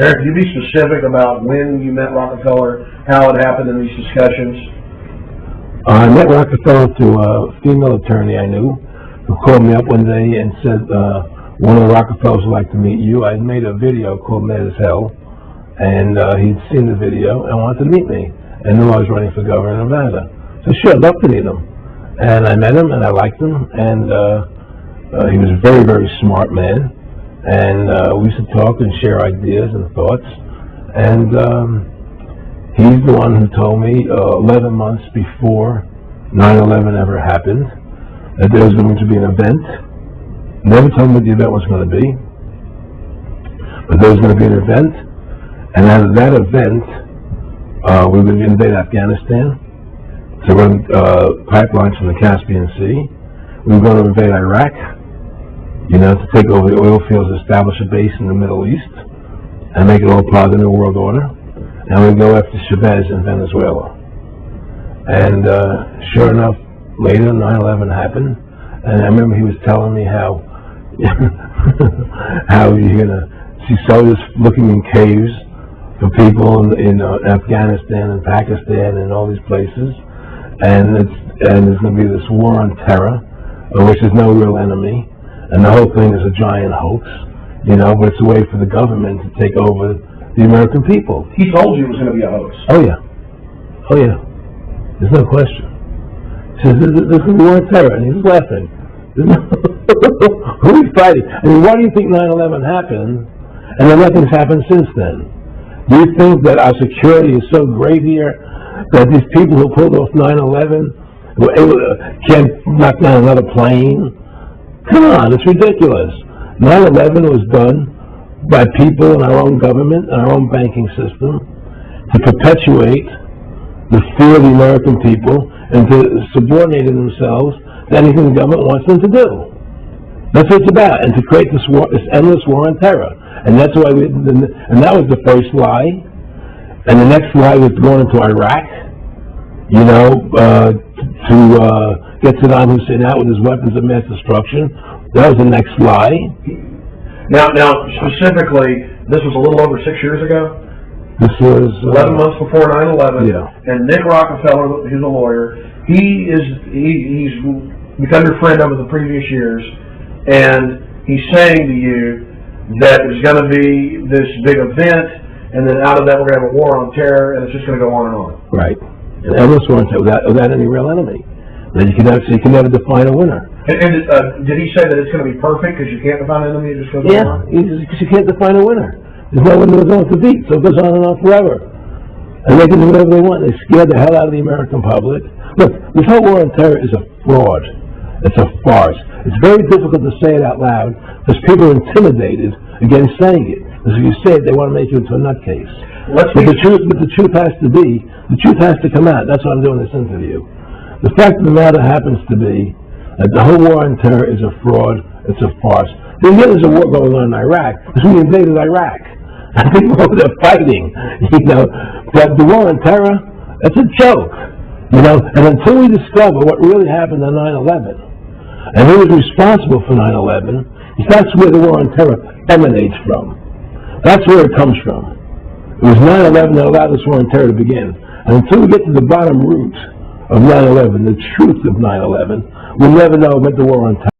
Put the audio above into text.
Eric, can you be specific about when you met Rockefeller, how it happened in these discussions? I met Rockefeller through a female attorney I knew who called me up one day and said, one of the Rockefellers would like to meet you. I made a video called Mad as Hell, and he'd seen the video and wanted to meet me, and knew I was running for governor of Nevada. So sure, I'd love to meet him. And I met him, and I liked him, and he was a very, very smart man, and we used to talk and share ideas and thoughts, and he's the one who told me 11 months before 9/11 ever happened that there was going to be an event. Never told me what the event was going to be, but there was going to be an event, and out of that event, we were going to invade Afghanistan to run pipelines from the Caspian Sea. We were going to invade Iraq, to take over the oil fields, establish a base in the Middle East, and make it all part of the New World Order. And we'd go after Chavez in Venezuela. And sure enough, later 9/11 happened, and I remember he was telling me how how you're gonna see soldiers looking in caves for people in Afghanistan and Pakistan and all these places, and there's going to be this war on terror, of which there's no real enemy, and the whole thing is a giant hoax, but it's a way for the government to take over the American people. He told you it was going to be a hoax. Oh yeah. There's no question. He says, there's going to be war on terror, and he's laughing. Who are we fighting? I mean, why do you think 9/11 happened, and then nothing's happened since then? Do you think that our security is so great here that these people who pulled off 9/11 were able to, can't knock down another plane? Come on, it's ridiculous. 9/11 was done by people in our own government and our own banking system to perpetuate the fear of the American people and to subordinate themselves to anything the government wants them to do. That's what it's about, and to create this war, this endless war on terror. And that's why and that was the first lie. And the next lie was going into Iraq, to get Saddam Hussein out with his weapons of mass destruction. That was the next lie. Now, specifically, this was a little over 6 years ago? This was 11 months before 9/11. Yeah. And Nick Rockefeller, who's a lawyer, he's become your friend over the previous years, and he's saying to you that there's going to be this big event, and then out of that we're going to have a war on terror, and it's just going to go on and on. Right. And endless war on terror without any real enemy. That you can never define a winner. And did he say that it's going to be perfect because you can't define an enemy? It just goes on? Yeah, because you can't define a winner. There's no winner to beat, so it goes on and on forever. And they can do whatever they want. They scare the hell out of the American public. Look, this whole war on terror is a fraud. It's a farce. It's very difficult to say it out loud because people are intimidated against saying it. Because if you say it, they want to make you into a nutcase. But the truth has to come out. That's why I'm doing this interview. The fact of the matter happens to be that the whole war on terror is a fraud. It's a farce. Then there's a war going on in Iraq because we invaded Iraq. And people over there fighting, But the war on terror, it's a joke, And until we discover what really happened on 9/11, and who was responsible for 9/11, that's where the war on terror emanates from. That's where it comes from. It was 9/11 that allowed this war on terror to begin. And until we get to the bottom root of 9/11, the truth of 9/11, we'll never know about the war on terror.